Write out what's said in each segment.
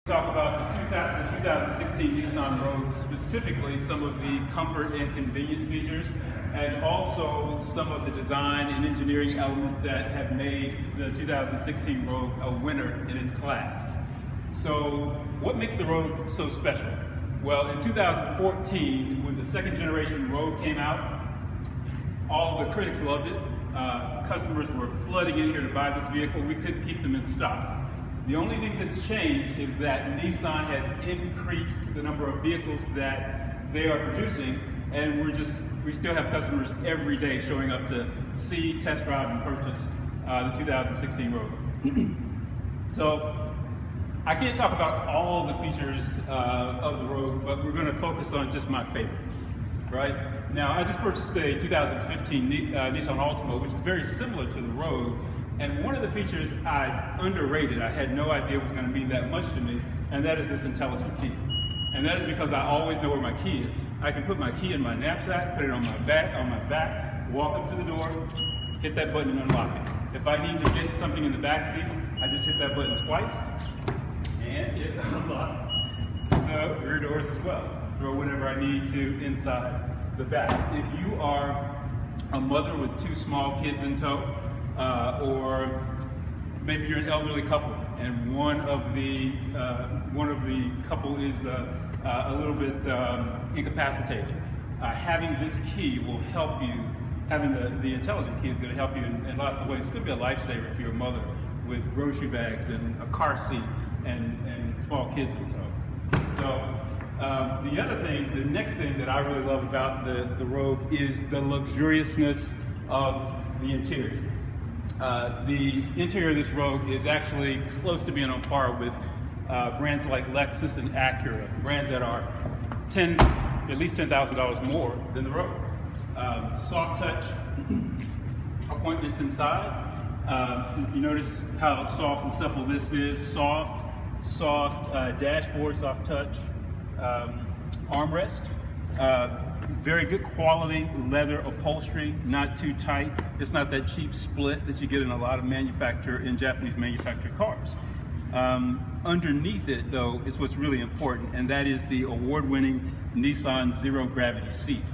Talk about the 2016 Nissan Rogue, specifically some of the comfort and convenience features, and also some of the design and engineering elements that have made the 2016 Rogue a winner in its class. So what makes the Rogue so special? Well, in 2014, when the second generation Rogue came out, all the critics loved it. Customers were flooding in here to buy this vehicle. We couldn't keep them in stock. The only thing that's changed is that Nissan has increased the number of vehicles that they are producing, and we still have customers every day showing up to see, test drive, and purchase the 2016 Rogue. So I can't talk about all the features of the Rogue, but we're going to focus on just my favorites. Right? Now, I just purchased a 2015 Nissan Altima, which is very similar to the Rogue. And one of the features I underrated, I had no idea was going to mean that much to me, and that is this intelligent key. And that is because I always know where my key is. I can put my key in my knapsack, put it on my back, walk up to the door, hit that button and unlock it. If I need to get something in the back seat, I just hit that button twice, and it unlocks the rear doors as well. Throw whatever I need to inside the back. If you are a mother with two small kids in tow, or maybe you're an elderly couple and one of the couple is a little bit incapacitated, having this key will help you. Having the intelligent key is going to help you in lots of ways. It's going to be a lifesaver if you're a mother with grocery bags and a car seat and small kids in tow. So the next thing that I really love about the Rogue is the luxuriousness of the interior. The interior of this Rogue is actually close to being on par with brands like Lexus and Acura, brands that are at least $10,000 more than the Rogue. Soft touch appointments inside. You notice how soft and supple this is. Soft dashboard, soft touch armrest. Very good quality leather upholstery, not too tight. It's not that cheap split that you get in a lot of Japanese manufactured cars. Underneath it, though, is what's really important, and that is the award-winning Nissan Zero Gravity seat.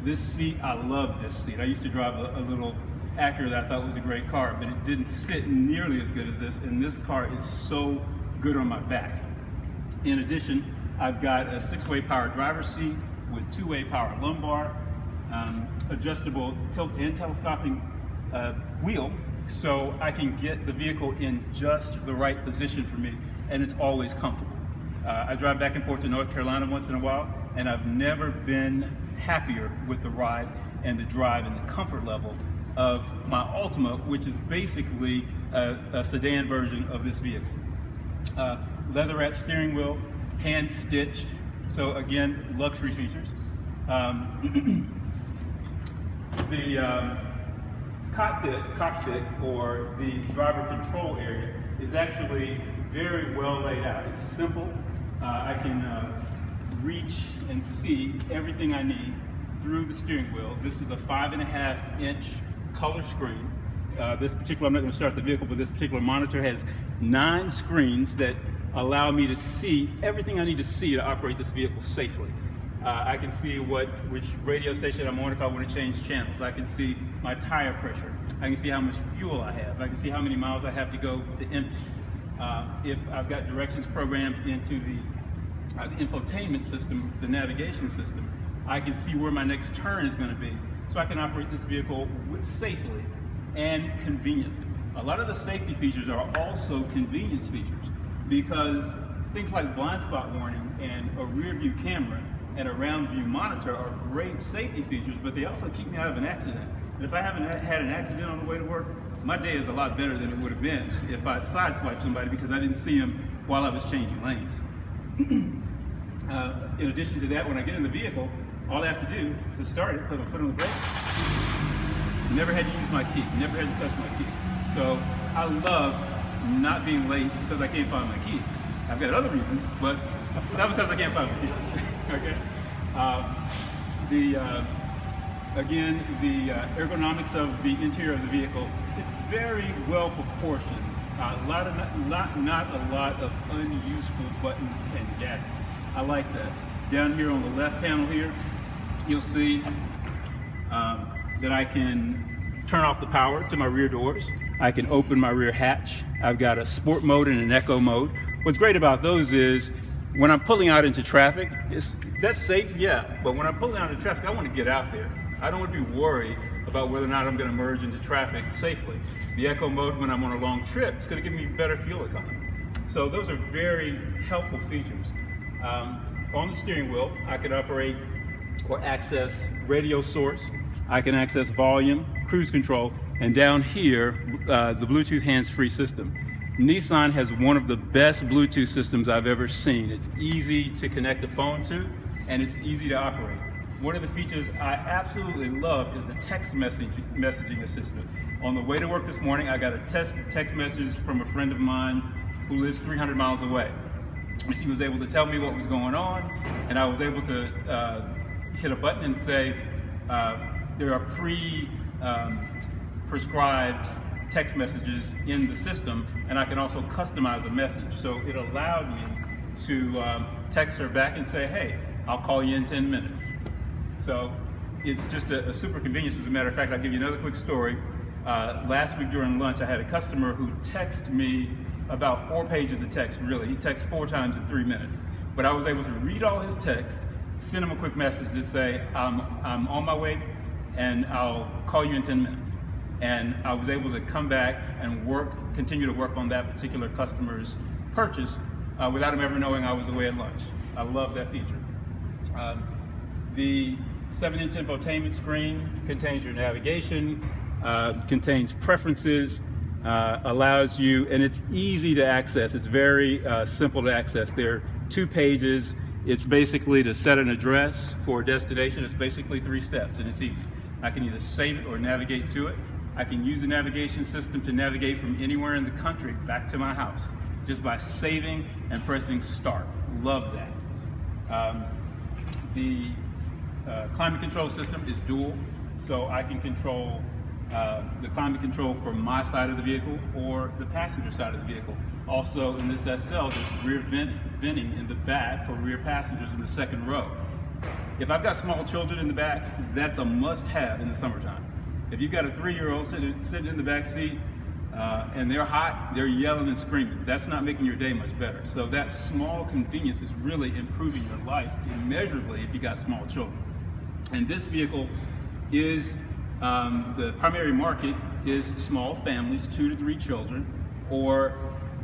This seat, I love this seat. I used to drive a little Acura that I thought was a great car, but it didn't sit nearly as good as this, and this car is so good on my back. In addition, I've got a 6-way power driver's seat with 2-way power lumbar, adjustable tilt and telescoping wheel, so I can get the vehicle in just the right position for me, and it's always comfortable. I drive back and forth to North Carolina once in a while, and I've never been happier with the ride and the drive and the comfort level of my Altima, which is basically a sedan version of this vehicle. Leather-wrapped steering wheel, hand-stitched. So again, luxury features. The cockpit, or the driver control area, is actually very well laid out. It's simple. I can reach and see everything I need through the steering wheel. This is a 5.5-inch color screen. I'm not going to start the vehicle, but this particular monitor has 9 screens that allow me to see everything I need to see to operate this vehicle safely. I can see which radio station I'm on if I want to change channels. I can see my tire pressure. I can see how much fuel I have. I can see how many miles I have to go to empty. If I've got directions programmed into the infotainment system, the navigation system, I can see where my next turn is going to be, so I can operate this vehicle safely and conveniently. A lot of the safety features are also convenience features, because things like blind spot warning and a rear view camera and a round view monitor are great safety features, but they also keep me out of an accident. And if I haven't had an accident on the way to work, my day is a lot better than it would have been if I sideswiped somebody because I didn't see them while I was changing lanes. In addition to that, when I get in the vehicle, all I have to do to start it, put my foot on the brake. Never had to use my key, never had to touch my key. So I love not being late because I can't find my key. I've got other reasons, but not because I can't find my key. Okay. Again, the ergonomics of the interior of the vehicle, it's very well proportioned not a lot of unuseful buttons and gadgets. I like that. Down here on the left panel here, you'll see that I can turn off the power to my rear doors. I can open my rear hatch. I've got a sport mode and an eco mode. What's great about those is when I'm pulling out into traffic, that's safe, yeah, but when I'm pulling out into traffic, I want to get out there. I don't want to be worried about whether or not I'm going to merge into traffic safely. The eco mode, when I'm on a long trip, it's going to give me better fuel economy. So those are very helpful features. On the steering wheel, I can operate or access radio source. I can access volume, cruise control, and down here, the Bluetooth hands-free system. Nissan has one of the best Bluetooth systems I've ever seen. It's easy to connect the phone to, and it's easy to operate. One of the features I absolutely love is the text messaging assistant. On the way to work this morning, I got a text message from a friend of mine who lives 300 miles away. And she was able to tell me what was going on, and I was able to hit a button and say, there are prescribed text messages in the system, and I can also customize a message. So it allowed me to text her back and say, hey, I'll call you in 10 minutes. So it's just a super convenience. As a matter of fact, I'll give you another quick story. Last week during lunch, I had a customer who texted me about 4 pages of text, really. He texted 4 times in 3 minutes. But I was able to read all his text, send him a quick message to say, I'm on my way and I'll call you in 10 minutes. And I was able to come back and continue to work on that particular customer's purchase without him ever knowing I was away at lunch. I love that feature. The 7-inch infotainment screen contains your navigation, contains preferences, allows you, and it's easy to access. It's very simple to access. There are 2 pages. It's basically to set an address for a destination. It's basically 3 steps, and it's easy. I can either save it or navigate to it. I can use the navigation system to navigate from anywhere in the country back to my house just by saving and pressing start. Love that. The climate control system is dual, so I can control the climate control for my side of the vehicle or the passenger side of the vehicle. Also in this SL, there's rear venting in the back for rear passengers in the 2nd row. If I've got small children in the back, that's a must-have in the summertime. If you've got a 3-year-old sitting in the back seat and they're hot, they're yelling and screaming. That's not making your day much better. So that small convenience is really improving your life immeasurably if you got small children. And this vehicle is, the primary market is small families, 2 to 3 children, or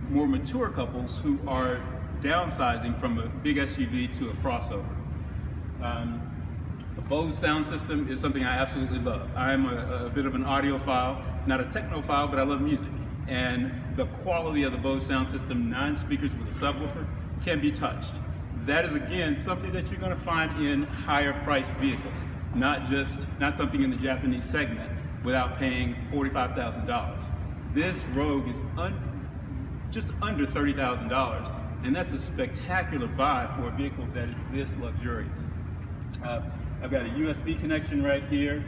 more mature couples who are downsizing from a big SUV to a crossover. The Bose sound system is something I absolutely love. I'm a bit of an audiophile, not a technophile, but I love music. And the quality of the Bose sound system, 9 speakers with a subwoofer, can be touched. That is, again, something that you're going to find in higher priced vehicles, not something in the Japanese segment without paying $45,000. This Rogue is just under $30,000, and that's a spectacular buy for a vehicle that is this luxurious. I've got a USB connection right here,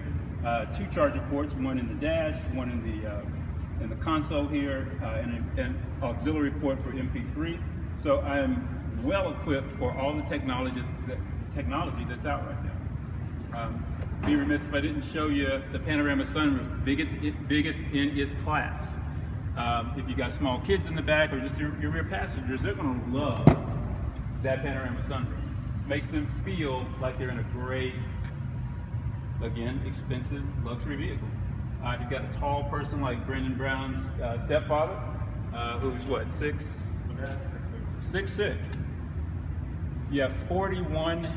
2 charger ports, one in the dash, one in the console here, and an auxiliary port for MP3. So I am well equipped for all the technology that's out right now. Be remiss if I didn't show you the panorama sunroof, biggest in its class. If you got small kids in the back or just your rear passengers, they're going to love that panorama sunroof. Makes them feel like they're in a great, again, expensive luxury vehicle. If you've got a tall person like Brendan Brown's stepfather, who's what, 6'6". You have 41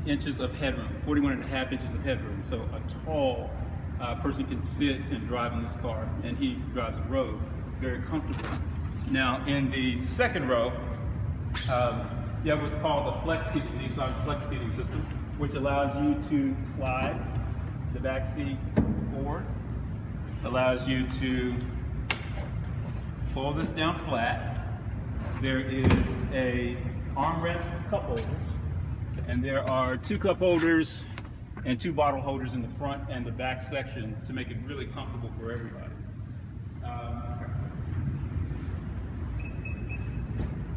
inches of headroom, 41.5 inches of headroom. So a tall person can sit and drive in this car, and he drives a Rogue very comfortably. Now, in the 2nd row, you have what's called the flex seating, Nissan flex seating system, which allows you to slide the back seat forward, allows you to pull this down flat. There is a armrest cup holders, and there are 2 cup holders and 2 bottle holders in the front and the back section to make it really comfortable for everybody.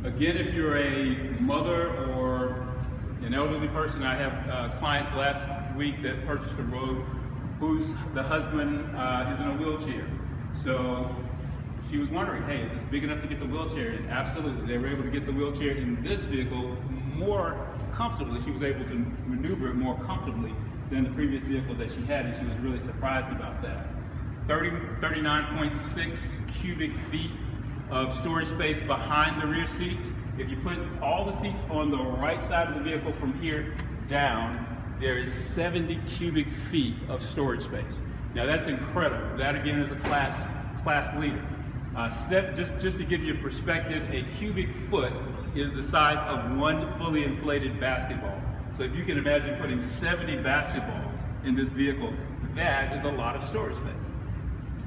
Again, if you're a mother or an elderly person, I have clients last week that purchased a Rogue the husband is in a wheelchair. So she was wondering, hey, is this big enough to get the wheelchair in? Absolutely. They were able to get the wheelchair in this vehicle more comfortably. She was able to maneuver it more comfortably than the previous vehicle that she had, and she was really surprised about that. 39.6 cubic feet of storage space behind the rear seats. If you put all the seats on the right side of the vehicle from here down, there is 70 cubic feet of storage space. Now that's incredible. That again is a class leader. Just to give you a perspective, a cubic foot is the size of one fully inflated basketball. So if you can imagine putting 70 basketballs in this vehicle, that is a lot of storage space.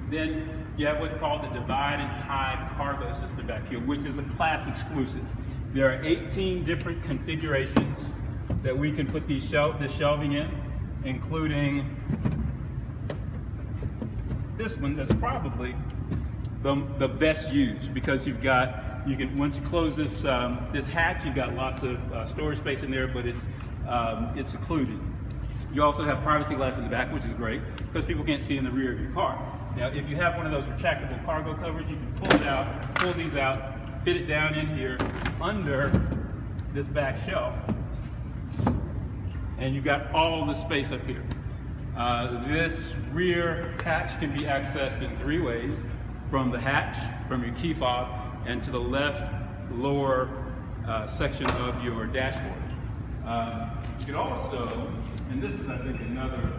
Then you have what's called the divide and hide cargo system back here, which is a class exclusive. There are 18 different configurations that we can put this shelving in, including this one that's probably the best used, because once you close this this hatch, you've got lots of storage space in there, but it's secluded. You also have privacy glass in the back, which is great because people can't see in the rear of your car. Now, if you have one of those retractable cargo covers, you can pull these out, fit it down in here under this back shelf, and you've got all the space up here. This rear hatch can be accessed in 3 ways: from the hatch, from your key fob, and to the left lower section of your dashboard. You can also, and this is I think another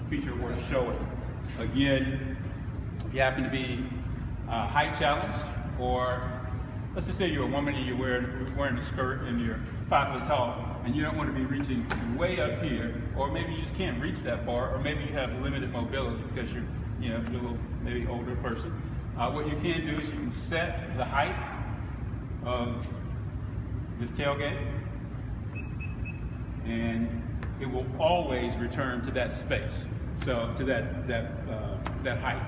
feature worth showing, again, if you happen to be height challenged, or let's just say you're a woman and you're wearing a skirt and you're 5 foot tall and you don't want to be reaching way up here, or maybe you just can't reach that far, or maybe you have limited mobility because you're a little maybe older person. What you can do is you can set the height of this tailgate, and it will always return to that space, so to that height.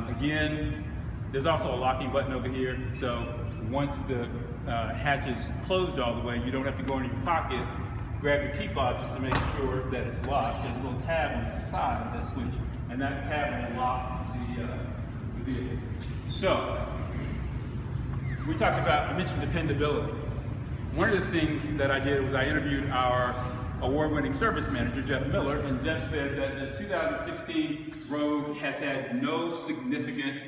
Again, there's also a locking button over here, so once the hatch is closed all the way, you don't have to go into your pocket, grab your key fob just to make sure that it's locked. There's a little tab on the side of that switch, and that tab will lock the vehicle. So, I mentioned dependability. One of the things that I did was I interviewed our award-winning service manager, Jeff Miller, and Jeff said that the 2016 Rogue has had no significant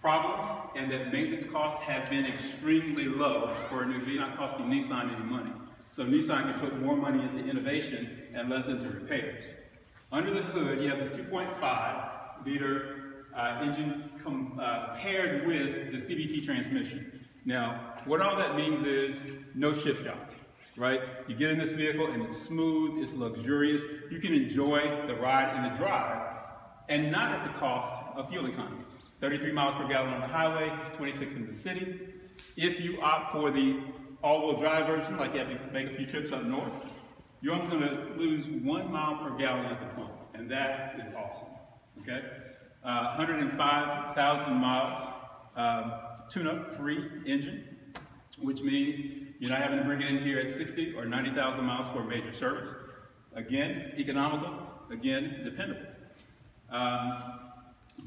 problems, and that maintenance costs have been extremely low for a new vehicle, not costing Nissan any money. So Nissan can put more money into innovation and less into repairs. Under the hood, you have this 2.5-liter engine paired with the CVT transmission. Now, what all that means is no shift jobs, right? You get in this vehicle and it's smooth, it's luxurious. You can enjoy the ride and the drive, and not at the cost of fuel economy. 33 miles per gallon on the highway, 26 in the city. If you opt for the all-wheel drive version, like you have to make a few trips up north, you're only going to lose 1 mile per gallon at the pump, and that is awesome, okay? 105,000 miles, tune-up free engine, which means you're not having to bring it in here at 60 or 90,000 miles for a major service. Again, economical, again, dependable.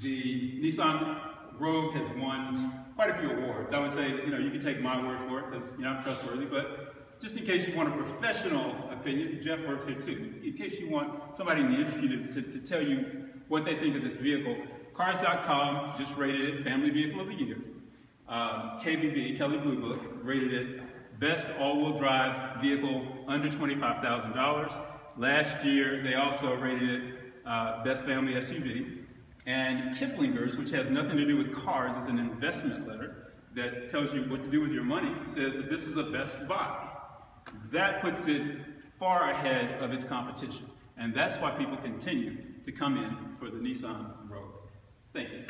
The Nissan Rogue has won quite a few awards. I would say, you can take my word for it because I'm trustworthy, but just in case you want a professional opinion, Jeff works here too. In case you want somebody in the industry to tell you what they think of this vehicle, Cars.com just rated it Family Vehicle of the Year. KBB, Kelley Blue Book, rated it Best All-Wheel Drive Vehicle under $25,000. Last year, they also rated it Best Family SUV. And Kiplinger's, which has nothing to do with cars, is an investment letter that tells you what to do with your money, says that this is a best buy. That puts it far ahead of its competition. And that's why people continue to come in for the Nissan Rogue. Thank you.